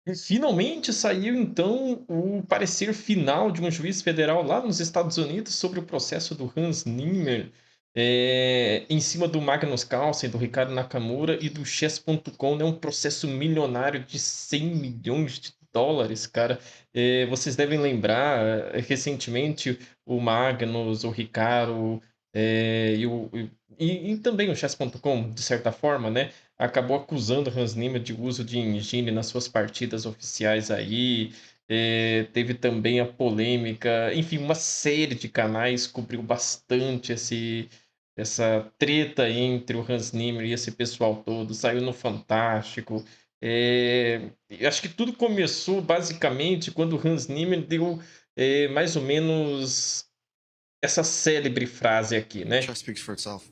E finalmente saiu então o parecer final de um juiz federal lá nos Estados Unidos sobre o processo do Hans Niemann, em cima do Magnus Carlsen, do Ricardo Nakamura e do Chess.com, né, um processo milionário de US$ 100 milhões, cara. Vocês devem lembrar, recentemente o Magnus, o Ricardo, e também o Chess.com, de certa forma, né, acabou acusando Hans Zimmer de uso de engine nas suas partidas oficiais aí. Teve também a polêmica, enfim, uma série de canais cobriu bastante essa treta entre o Hans Zimmer e esse pessoal todo, saiu no Fantástico. E acho que tudo começou basicamente quando o Hans Zimmer deu, mais ou menos essa célebre frase aqui, né? Chess speaks for itself.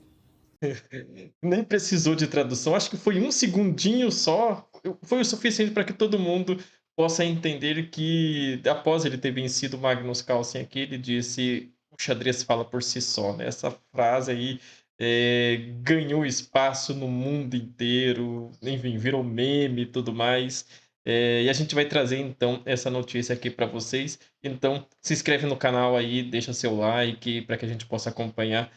Nem precisou de tradução, acho que foi um segundinho só, foi o suficiente para que todo mundo possa entender que, após ele ter vencido o Magnus Carlsen aqui, ele disse: "O xadrez fala por si só", né. Essa frase aí, ganhou espaço no mundo inteiro, enfim, virou meme e tudo mais. E a gente vai trazer então essa notícia aqui para vocês. Então se inscreve no canal aí, deixa seu like para que a gente possa acompanhar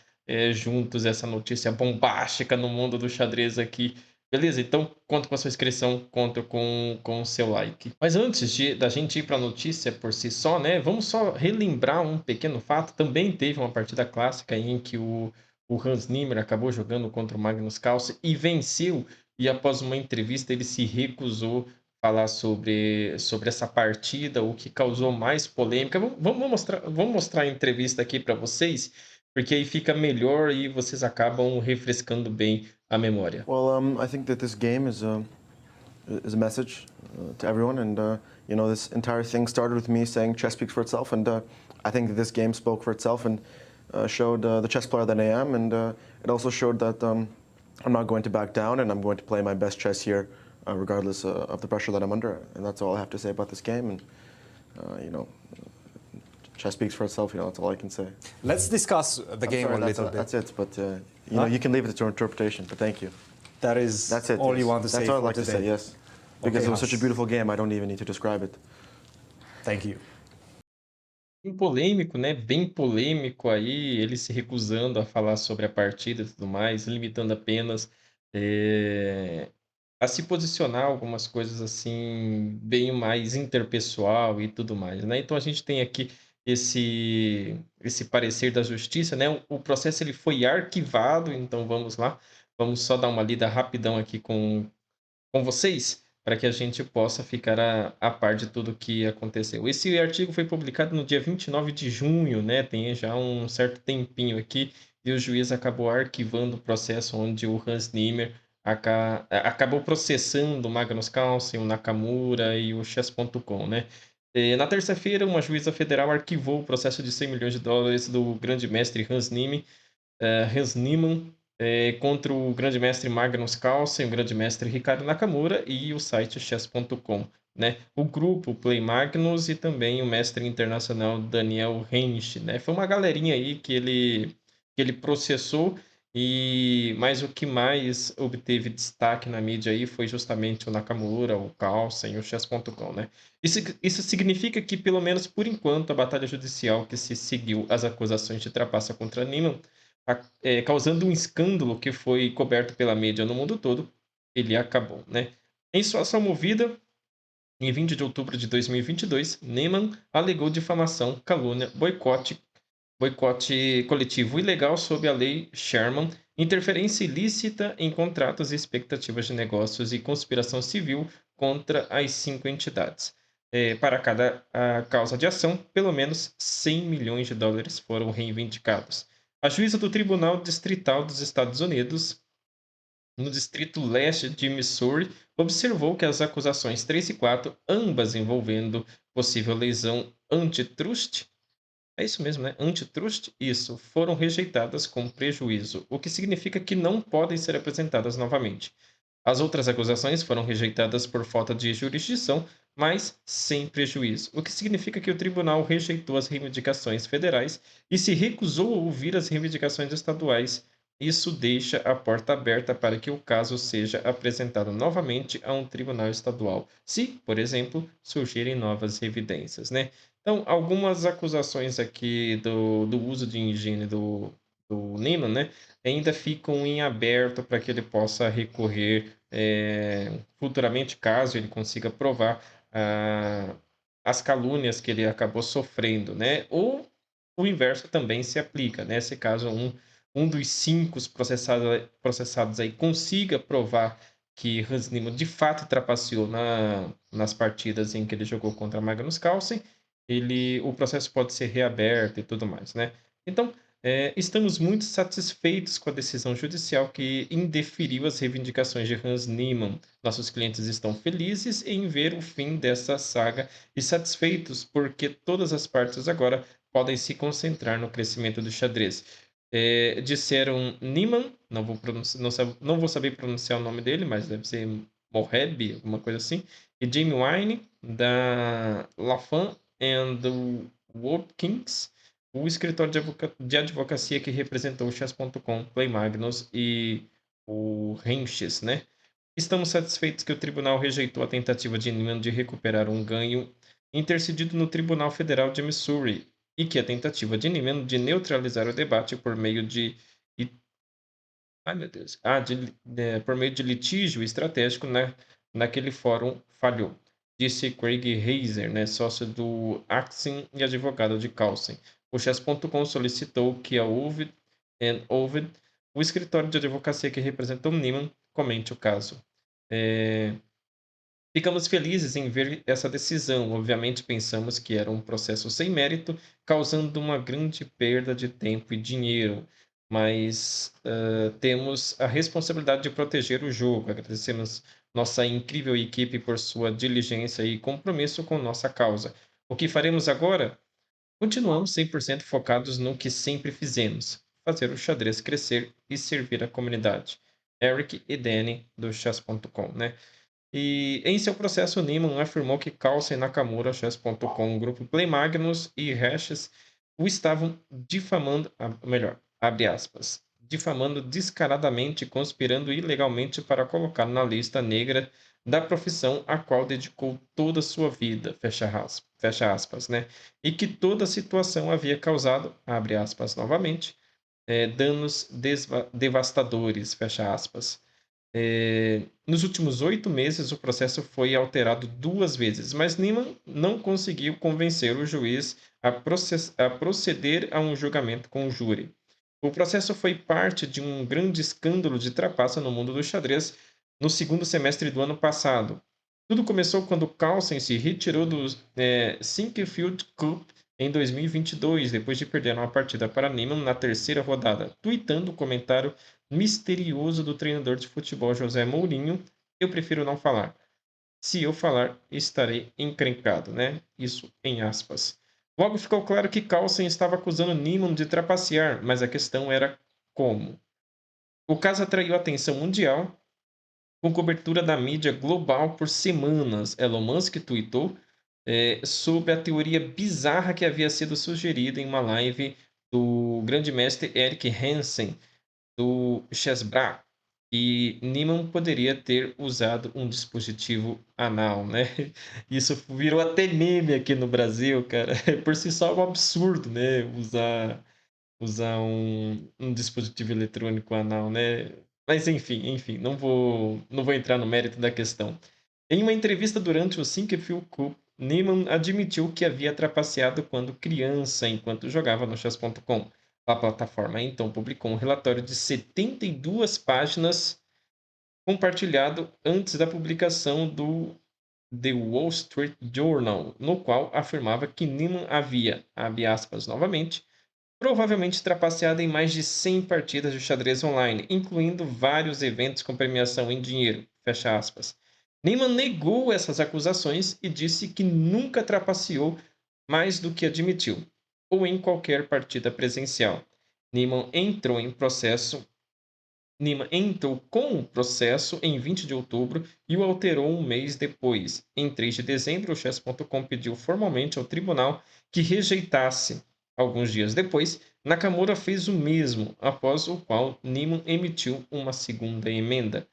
juntos essa notícia bombástica no mundo do xadrez aqui. Beleza? Então, conto com a sua inscrição, conto com o seu like. Mas antes da gente ir para a notícia por si só, né? Vamos só relembrar um pequeno fato. Também teve uma partida clássica em que o Hans Niemann acabou jogando contra o Magnus Carlsen e venceu. E após uma entrevista, ele se recusou a falar sobre essa partida, o que causou mais polêmica. Vamos mostrar a entrevista aqui para vocês, porque aí fica melhor e vocês acabam refrescando bem a memória. Well, I think that this game is a message to everyone, and this entire thing started with me saying chess speaks for itself, and I think that this game spoke for itself and showed the chess player that I am, and it also showed that I'm not going to back down, and I'm going to play my best chess here, regardless of the pressure that I'm under, and that's all I have to say about this game, and you know. Chess speaks for itself, that's all I can say. Let's discuss the game Sorry, a little bit. that's it, but Huh? you can leave it to your interpretation, but thank you. That is That's it. all yes. you want to say That's all I'd for like to today. say, yes. Because Okay, it was such a Hans. beautiful game, I don't even need to describe it. Thank you. Bem polêmico, né? Bem polêmico aí, ele se recusando a falar sobre a partida e tudo mais, limitando apenas a se posicionar algumas coisas assim, bem mais interpessoal e tudo mais, né? Então a gente tem aqui esse parecer da justiça, né? O processo ele foi arquivado, então vamos lá, vamos só dar uma lida rapidão aqui com vocês, para que a gente possa ficar a par de tudo que aconteceu. Esse artigo foi publicado no dia 29 de junho, né, tem já um certo tempinho aqui, e o juiz acabou arquivando o processo onde o Hans Niemann acabou processando o Magnus Carlsen, o Nakamura e o Chess.com, né. Na terça-feira, uma juíza federal arquivou o processo de US$ 100 milhões do grande mestre Hans Niemann, contra o grande mestre Magnus Carlsen, o grande mestre Ricardo Nakamura e o site chess.com, né? O grupo Play Magnus e também o mestre internacional Daniel Hensch, né? Foi uma galerinha aí que ele processou, e mas o que mais obteve destaque na mídia aí foi justamente o Nakamura, o Carlsen e o chess.com, né? Isso significa que, pelo menos por enquanto, a batalha judicial que se seguiu às acusações de trapaça contra Niemann, causando um escândalo que foi coberto pela mídia no mundo todo, ele acabou, né. Em sua ação movida, em 20 de outubro de 2022, Neyman alegou difamação, calúnia, boicote coletivo ilegal sob a Lei Sherman, interferência ilícita em contratos e expectativas de negócios e conspiração civil contra as 5 entidades. Para cada causa de ação, pelo menos US$ 100 milhões foram reivindicados. A juíza do Tribunal Distrital dos Estados Unidos, no Distrito Leste de Missouri, observou que as acusações 3 e 4, ambas envolvendo possível lesão antitrust, é isso mesmo, né? Antitrust? Isso. Foram rejeitadas com prejuízo, o que significa que não podem ser apresentadas novamente. As outras acusações foram rejeitadas por falta de jurisdição, mas sem prejuízo, o que significa que o tribunal rejeitou as reivindicações federais e se recusou a ouvir as reivindicações estaduais, isso deixa a porta aberta para que o caso seja apresentado novamente a um tribunal estadual, se, por exemplo, surgirem novas evidências, né? Então, algumas acusações aqui do uso de engine do Nino, né, ainda ficam em aberto para que ele possa recorrer futuramente, caso ele consiga provar ah, as calúnias que ele acabou sofrendo, né? Ou o inverso também se aplica, né? Se caso um dos 5 processados aí consiga provar que Hans Niemann de fato trapaceou nas partidas em que ele jogou contra Magnus Carlsen, o processo pode ser reaberto e tudo mais, né? Então, estamos muito satisfeitos com a decisão judicial que indeferiu as reivindicações de Hans Niemann. Nossos clientes estão felizes em ver o fim dessa saga e satisfeitos porque todas as partes agora podem se concentrar no crescimento do xadrez. Disseram Niemann, não vou saber pronunciar o nome dele, mas deve ser Moheb, alguma coisa assim, e Jamie Wine, da Lafan and the Watkins, o escritório de advocacia que representou o Chess.com, Play Magnus e o Renches, né? Estamos satisfeitos que o tribunal rejeitou a tentativa de Niemann de recuperar um ganho intercedido no Tribunal Federal de Missouri e que a tentativa de Niemann de neutralizar o debate por meio de ai meu Deus, por meio de litígio estratégico, né, naquele fórum falhou, disse Craig Heiser, né, sócio do Axin e advogado de Carlsen. O Chess.com solicitou que a Ovid, o escritório de advocacia que representou Niemann, comente o caso. Ficamos felizes em ver essa decisão. Obviamente, pensamos que era um processo sem mérito, causando uma grande perda de tempo e dinheiro. Mas temos a responsabilidade de proteger o jogo. Agradecemos nossa incrível equipe por sua diligência e compromisso com nossa causa. O que faremos agora? Continuamos 100% focados no que sempre fizemos: fazer o xadrez crescer e servir a comunidade. Eric e Danny, do chess.com, né? E em seu processo, Niemann afirmou que Carlsen, Nakamura, Chess.com, o grupo Play Magnus e Hashes o estavam difamando, melhor, abre aspas, difamando descaradamente e conspirando ilegalmente para colocar na lista negra da profissão a qual dedicou toda a sua vida, fecha aspas, né? E que toda a situação havia causado, abre aspas novamente, danos devastadores, fecha aspas. Nos últimos 8 meses, o processo foi alterado 2 vezes, mas Niemann não conseguiu convencer o juiz a proceder a um julgamento com o júri. O processo foi parte de um grande escândalo de trapaça no mundo do xadrez no segundo semestre do ano passado. Tudo começou quando Carlsen se retirou do Sinquefield Cup em 2022, depois de perder uma partida para Niemann na terceira rodada, tuitando o comentário misterioso do treinador de futebol José Mourinho: eu prefiro não falar. Se eu falar, estarei encrencado, né? Isso em aspas. Logo ficou claro que Carlsen estava acusando Niemann de trapacear, mas a questão era como. O caso atraiu atenção mundial, com cobertura da mídia global por semanas. Elon Musk tweetou sobre a teoria bizarra que havia sido sugerida em uma live do grande mestre Eric Hansen, do Chessbrah, e Niemann poderia ter usado um dispositivo anal, né? Isso virou até meme aqui no Brasil, cara. Por si só é um absurdo, né? Usar um dispositivo eletrônico anal, né? Mas enfim, não vou entrar no mérito da questão. Em uma entrevista durante o Sinquefield Cup, Niemann admitiu que havia trapaceado quando criança, enquanto jogava no chess.com. A plataforma então publicou um relatório de 72 páginas compartilhado antes da publicação do The Wall Street Journal, no qual afirmava que Niemann havia, abre aspas novamente, provavelmente trapaceado em mais de 100 partidas de xadrez online, incluindo vários eventos com premiação em dinheiro, fecha aspas. Niemann negou essas acusações e disse que nunca trapaceou mais do que admitiu, ou em qualquer partida presencial. Niemann entrou com o processo em 20 de outubro e o alterou um mês depois. Em 3 de dezembro, o Chess.com pediu formalmente ao tribunal que rejeitasse. Alguns dias depois, Nakamura fez o mesmo, após o qual Neiman emitiu uma segunda emenda.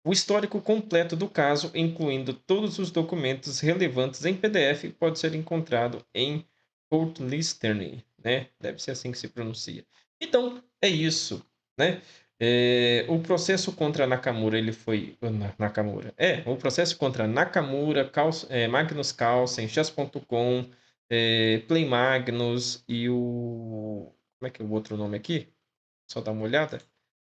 O histórico completo do caso, incluindo todos os documentos relevantes em PDF, pode ser encontrado em Court Listerne, né? Deve ser assim que se pronuncia. Então, é isso, né? O processo contra Nakamura, ele foi... Nakamura. O processo contra Nakamura, Magnus Carlsen, Chess.com, Play Magnus e o... Como é que é o outro nome aqui? Só dar uma olhada.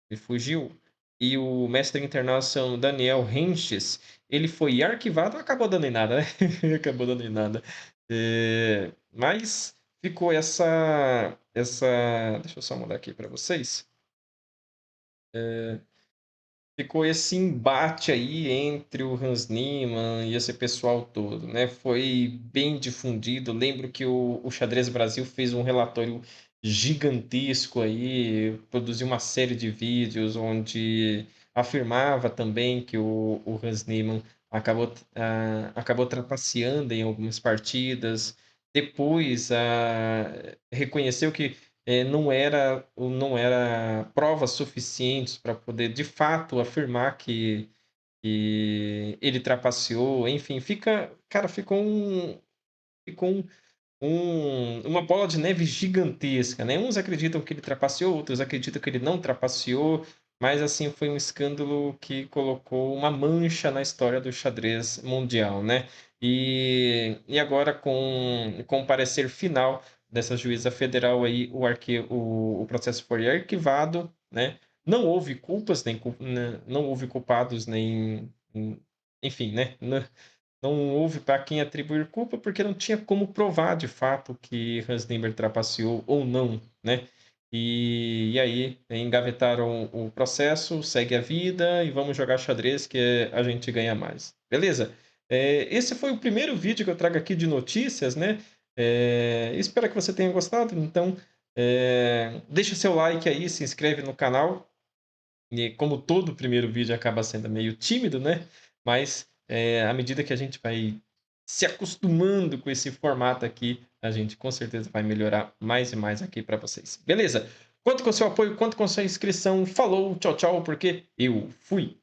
Ele fugiu. E o mestre internacional Daniel Henches, ele foi arquivado, acabou dando em nada, né? Acabou dando em nada. Mas ficou deixa eu só mudar aqui para vocês. Ficou esse embate aí entre o Hans Niemann e esse pessoal todo, né? Foi bem difundido. Lembro que o Xadrez Brasil fez um relatório gigantesco aí, produziu uma série de vídeos onde afirmava também que o Hans Niemann acabou trapaceando em algumas partidas. Depois reconheceu que não era provas suficientes para poder, de fato, afirmar que ele trapaceou. Enfim, cara, ficou uma bola de neve gigantesca, né? Uns acreditam que ele trapaceou, outros acreditam que ele não trapaceou, mas assim foi um escândalo que colocou uma mancha na história do xadrez mundial, né? E agora com o parecer final dessa juíza federal aí, o processo foi arquivado, né? Não houve culpas, não houve culpados, enfim, né? Não houve para quem atribuir culpa, porque não tinha como provar de fato que Hans Zimmer trapaceou ou não, né? E aí engavetaram o processo, segue a vida e vamos jogar xadrez que a gente ganha mais. Beleza? Esse foi o primeiro vídeo que eu trago aqui de notícias, né? Espero que você tenha gostado. Então, deixa seu like aí, se inscreve no canal. E como todo primeiro vídeo acaba sendo meio tímido, né? Mas à medida que a gente vai se acostumando com esse formato aqui, a gente com certeza vai melhorar mais e mais aqui para vocês. Beleza? Conto com o seu apoio, conto com a sua inscrição. Falou, tchau, tchau, porque eu fui!